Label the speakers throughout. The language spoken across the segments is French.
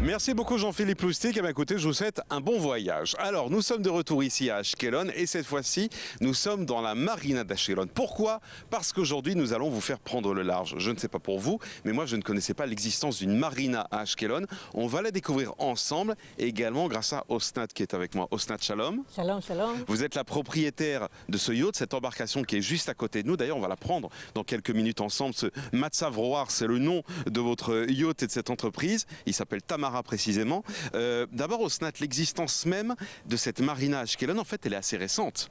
Speaker 1: Merci beaucoup Jean-Philippe Loustic. À écoutez, je vous souhaite un bon voyage. Alors, nous sommes de retour ici à Ashkelon et cette fois-ci, nous sommes dans la marina d'Ashkelon. Pourquoi? Parce qu'aujourd'hui, nous allons vous faire prendre le large. Je ne sais pas pour vous, mais moi, je ne connaissais pas l'existence d'une marina à Ashkelon. On va la découvrir ensemble et également grâce à Osnat qui est avec moi. Osnat, shalom.
Speaker 2: Shalom, shalom.
Speaker 1: Vous êtes la propriétaire de ce yacht, cette embarcation qui est juste à côté de nous. D'ailleurs, on va la prendre dans quelques minutes ensemble. Ce Matzav Roar, c'est le nom de votre yacht et de cette entreprise. Il s'appelle Tamara précisément. D'abord, Osnat, l'existence même de cette marina à Ashkelon, en fait, elle est assez récente.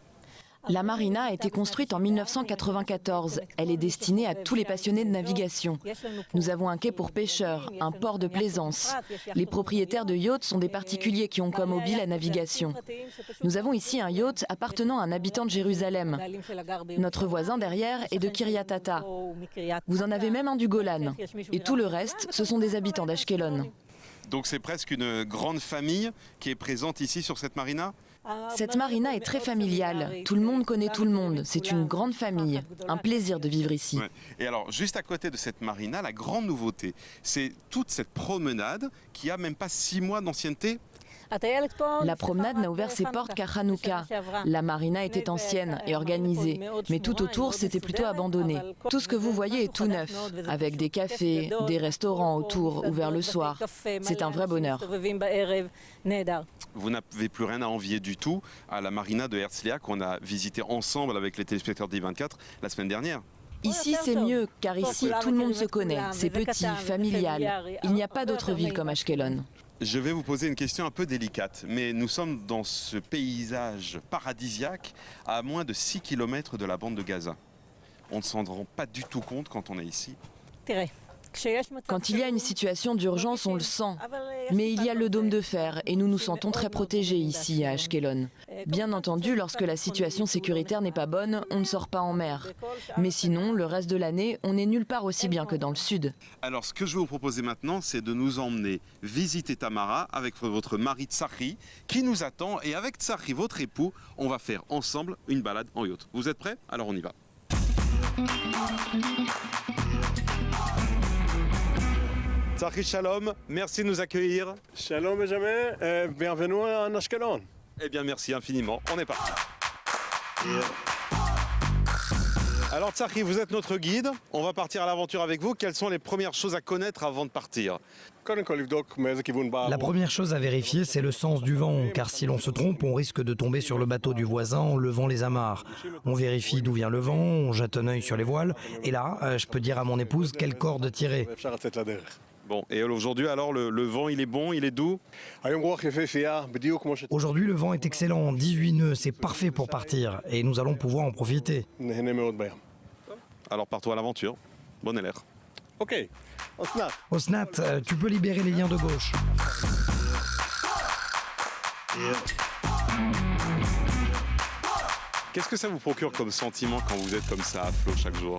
Speaker 3: La marina a été construite en 1994. Elle est destinée à tous les passionnés de navigation. Nous avons un quai pour pêcheurs, un port de plaisance. Les propriétaires de yachts sont des particuliers qui ont comme hobby la navigation. Nous avons ici un yacht appartenant à un habitant de Jérusalem. Notre voisin derrière est de Kiryat Ata. Vous en avez même un du Golan. Et tout le reste, ce sont des habitants d'Ashkelon.
Speaker 1: Donc c'est presque une grande famille qui est présente ici sur cette marina?
Speaker 3: Cette marina est très familiale. Tout le monde connaît tout le monde. C'est une grande famille. Un plaisir de vivre ici.
Speaker 1: Ouais. Et alors, juste à côté de cette marina, la grande nouveauté, c'est toute cette promenade qui a même pas 6 mois d'ancienneté.
Speaker 3: La promenade n'a ouvert ses portes qu'à Hanouka. La marina était ancienne et organisée, mais tout autour c'était plutôt abandonné. Tout ce que vous voyez est tout neuf, avec des cafés, des restaurants autour, ouverts le soir. C'est un vrai bonheur.
Speaker 1: Vous n'avez plus rien à envier du tout à la marina de Herzliya qu'on a visité ensemble avec les téléspectateurs d'I24 la semaine dernière.
Speaker 3: Ici c'est mieux, car ici tout le monde se connaît. C'est petit, familial. Il n'y a pas d'autre ville comme Ashkelon.
Speaker 1: Je vais vous poser une question un peu délicate, mais nous sommes dans ce paysage paradisiaque à moins de 6 km de la bande de Gaza. On ne s'en rend pas du tout compte quand on est ici.
Speaker 3: Quand il y a une situation d'urgence, on le sent. Mais il y a le dôme de fer et nous nous sentons très protégés ici à Ashkelon. Bien entendu, lorsque la situation sécuritaire n'est pas bonne, on ne sort pas en mer. Mais sinon, le reste de l'année, on n'est nulle part aussi bien que dans le sud.
Speaker 1: Alors, ce que je vais vous proposer maintenant, c'est de nous emmener visiter Tamara avec votre mari Tsachi qui nous attend. Et avec Tsachi, votre époux, on va faire ensemble une balade en yacht. Vous êtes prêts? Alors on y va. Tsachi, shalom, merci de nous accueillir.
Speaker 4: Shalom Benjamin, bienvenue en Ashkelon.
Speaker 1: Eh bien, merci infiniment. On est parti. Alors Tsachi, vous êtes notre guide. On va partir à l'aventure avec vous. Quelles sont les premières choses à connaître avant de partir?
Speaker 5: La première chose à vérifier, c'est le sens du vent, car si l'on se trompe, on risque de tomber sur le bateau du voisin en levant les amarres. On vérifie d'où vient le vent, on jette un œil sur les voiles, et là, je peux dire à mon épouse quelle corde tirer.
Speaker 1: Bon, et aujourd'hui, alors, le vent, il est bon, il est doux?
Speaker 5: Aujourd'hui, le vent est excellent, 18 nœuds, c'est parfait pour partir, et nous allons pouvoir en profiter.
Speaker 1: Alors, partons à l'aventure. Bon éler.
Speaker 4: Ok, Osnat.
Speaker 5: Osnat, tu peux libérer les liens de gauche.
Speaker 1: Qu'est-ce que ça vous procure comme sentiment quand vous êtes comme ça à flot chaque jour?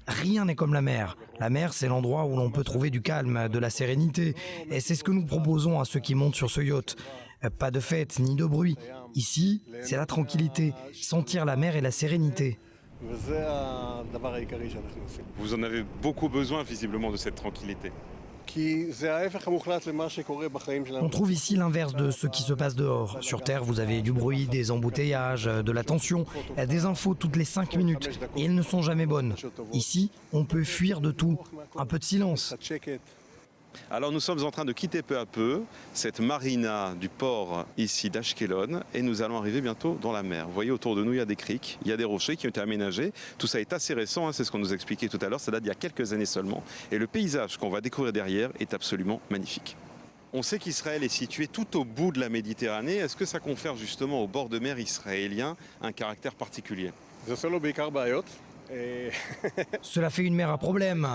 Speaker 5: Rien n'est comme la mer. La mer, c'est l'endroit où l'on peut trouver du calme, de la sérénité. Et c'est ce que nous proposons à ceux qui montent sur ce yacht. Pas de fête, ni de bruit. Ici, c'est la tranquillité, sentir la mer et la sérénité.
Speaker 1: Vous en avez beaucoup besoin, visiblement, de cette tranquillité.
Speaker 5: On trouve ici l'inverse de ce qui se passe dehors. Sur Terre, vous avez du bruit, des embouteillages, de la tension, des infos toutes les 5 minutes. Et elles ne sont jamais bonnes. Ici, on peut fuir de tout. Un peu de silence.
Speaker 1: Alors nous sommes en train de quitter peu à peu cette marina du port ici d'Ashkelon et nous allons arriver bientôt dans la mer. Vous voyez autour de nous il y a des criques, il y a des rochers qui ont été aménagés. Tout ça est assez récent, hein, c'est ce qu'on nous expliquait tout à l'heure, ça date d'il y a quelques années seulement. Et le paysage qu'on va découvrir derrière est absolument magnifique. On sait qu'Israël est situé tout au bout de la Méditerranée. Est-ce que ça confère justement au bord de mer israélien un caractère particulier?
Speaker 5: Cela fait une mer à problème.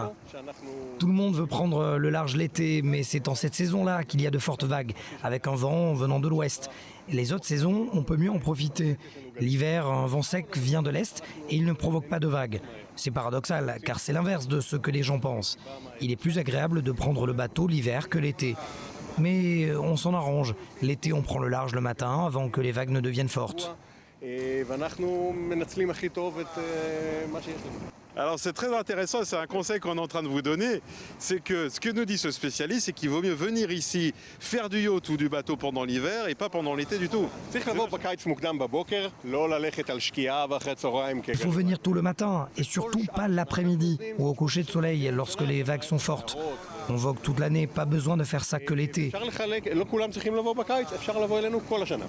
Speaker 5: Tout le monde veut prendre le large l'été, mais c'est en cette saison-là qu'il y a de fortes vagues, avec un vent venant de l'ouest. Les autres saisons, on peut mieux en profiter. L'hiver, un vent sec vient de l'est et il ne provoque pas de vagues. C'est paradoxal, car c'est l'inverse de ce que les gens pensent. Il est plus agréable de prendre le bateau l'hiver que l'été. Mais on s'en arrange. L'été, on prend le large le matin avant que les vagues ne deviennent fortes.
Speaker 1: Alors c'est très intéressant, c'est un conseil qu'on est en train de vous donner, c'est que ce que nous dit ce spécialiste, c'est qu'il vaut mieux venir ici faire du yacht ou du bateau pendant l'hiver et pas pendant l'été du tout.
Speaker 4: צריך לבוא בקיץ מוקדם בבוקר, לא ללכת על שקיעה ואחרי צהריים.
Speaker 5: Il faut venir tôt le matin et surtout pas l'après-midi ou au coucher de soleil lorsque les vagues sont fortes. On vogue toute l'année, pas besoin de faire ça que l'été.
Speaker 4: אפשר לחלק, לא כולם צריכים לבוא בקיץ, אפשר לבוא אלינו כל השנה.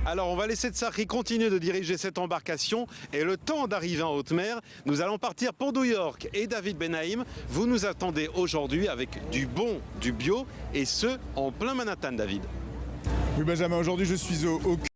Speaker 1: Alors on va laisser Tsahri continuer de diriger cette embarcation et le temps d'arriver en haute mer, nous allons partir pour New York. Et David Benaïm, vous nous attendez aujourd'hui avec du bon, du bio et ce en plein Manhattan, David.
Speaker 2: Oui Benjamin, aujourd'hui je suis au